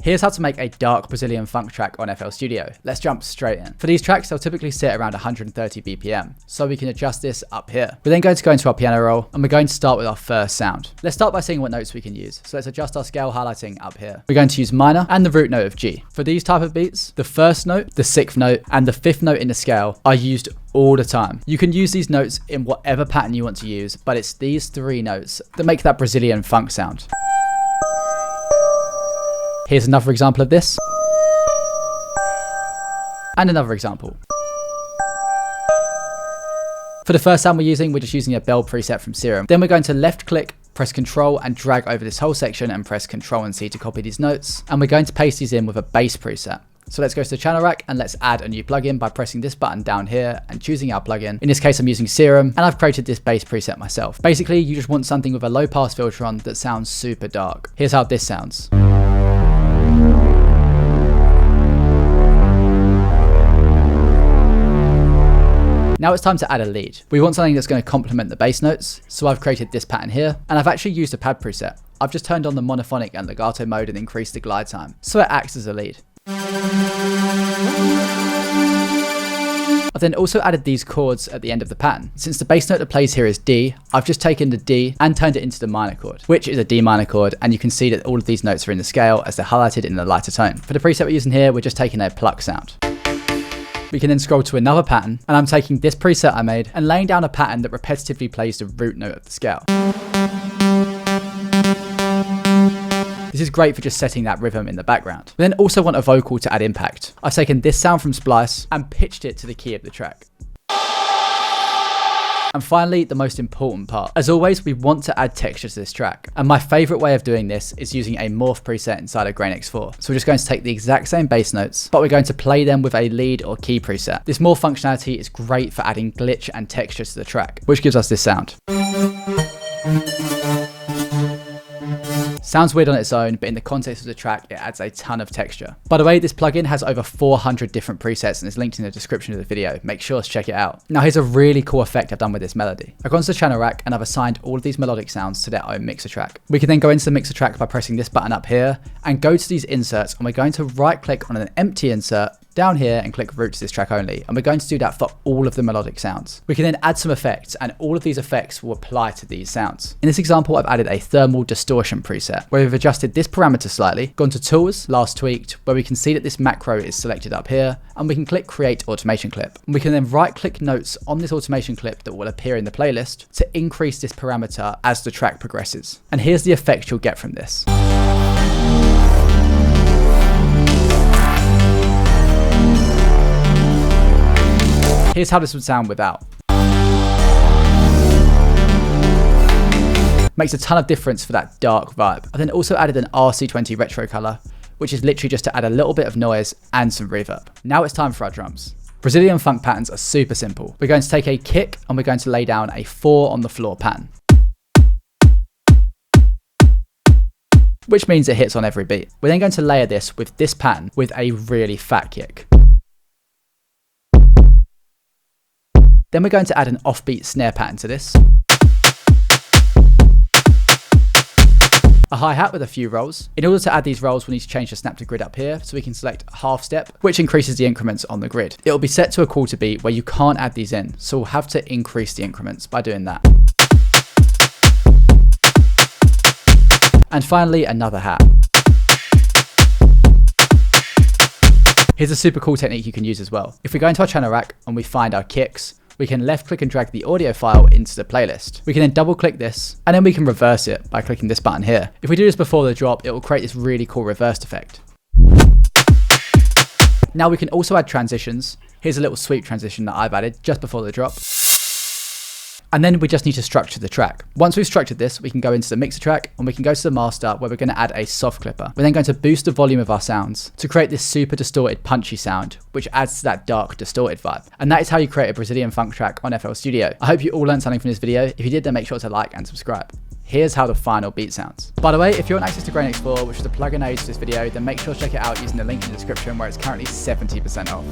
Here's how to make a dark Brazilian funk track on FL Studio. Let's jump straight in. For these tracks, they'll typically sit around 130 BPM, so we can adjust this up here. We're then going to go into our piano roll, and we're going to start with our first sound. Let's start by seeing what notes we can use. So let's adjust our scale highlighting up here. We're going to use minor and the root note of G. For these type of beats, the first note, the sixth note, and the fifth note in the scale are used all the time. You can use these notes in whatever pattern you want to use, but it's these three notes that make that Brazilian funk sound. Here's another example of this. And another example. For the first sound we're just using a bell preset from Serum. Then we're going to left click, press Control and drag over this whole section and press Control and C to copy these notes. And we're going to paste these in with a bass preset. So let's go to the channel rack and let's add a new plugin by pressing this button down here and choosing our plugin. In this case, I'm using Serum and I've created this bass preset myself. Basically, you just want something with a low pass filter on that sounds super dark. Here's how this sounds. Now it's time to add a lead. We want something that's going to complement the bass notes, so I've created this pattern here, and I've actually used a pad preset. I've just turned on the monophonic and legato mode and increased the glide time, so it acts as a lead. I've then also added these chords at the end of the pattern. Since the bass note that plays here is D, I've just taken the D and turned it into the minor chord, which is a D minor chord, and you can see that all of these notes are in the scale as they're highlighted in the lighter tone. For the preset we're using here, we're just taking a pluck sound. We can then scroll to another pattern, and I'm taking this preset I made and laying down a pattern that repetitively plays the root note of the scale. This is great for just setting that rhythm in the background. We then also want a vocal to add impact. I've taken this sound from Splice and pitched it to the key of the track. And finally, the most important part. As always, we want to add texture to this track. And my favorite way of doing this is using a morph preset inside of Grain X4. So we're just going to take the exact same bass notes, but we're going to play them with a lead or key preset. This morph functionality is great for adding glitch and texture to the track, which gives us this sound. Sounds weird on its own, but in the context of the track, it adds a ton of texture. By the way, this plugin has over 400 different presets and is linked in the description of the video. Make sure to check it out. Now here's a really cool effect I've done with this melody. I've gone to the channel rack and I've assigned all of these melodic sounds to their own mixer track. We can then go into the mixer track by pressing this button up here and go to these inserts, and we're going to right click on an empty insert down here and click root to this track only, and we're going to do that for all of the melodic sounds. We can then add some effects, and all of these effects will apply to these sounds. In this example, I've added a thermal distortion preset where we've adjusted this parameter slightly, gone to tools, last tweaked, where we can see that this macro is selected up here, and we can click create automation clip. And we can then right click notes on this automation clip that will appear in the playlist to increase this parameter as the track progresses. And here's the effect you'll get from this. Here's how this would sound without. Makes a ton of difference for that dark vibe. I then also added an RC20 retro color, which is literally just to add a little bit of noise and some reverb. Now it's time for our drums. Brazilian funk patterns are super simple. We're going to take a kick and we're going to lay down a 4 on the floor pattern, which means it hits on every beat. We're then going to layer this with this pattern with a really fat kick. Then we're going to add an offbeat snare pattern to this, a hi-hat with a few rolls. In order to add these rolls, we need to change the snap to grid up here, so we can select half step, which increases the increments on the grid. It will be set to a quarter beat where you can't add these in, so we'll have to increase the increments by doing that. And finally, another hat. Here's a super cool technique you can use as well. If we go into our channel rack and we find our kicks, we can left click and drag the audio file into the playlist. We can then double click this, and then we can reverse it by clicking this button here. If we do this before the drop, it will create this really cool reversed effect. Now we can also add transitions. Here's a little sweep transition that I've added just before the drop. And then we just need to structure the track. Once we've structured this, we can go into the mixer track and we can go to the master where we're going to add a soft clipper. We're then going to boost the volume of our sounds to create this super distorted punchy sound, which adds to that dark distorted vibe. And that is how you create a Brazilian funk track on FL Studio. I hope you all learned something from this video. If you did, then make sure to like and subscribe. Here's how the final beat sounds. By the way, if you want access to Grain X4, which is the plugin I used for this video, then make sure to check it out using the link in the description where it's currently 70% off.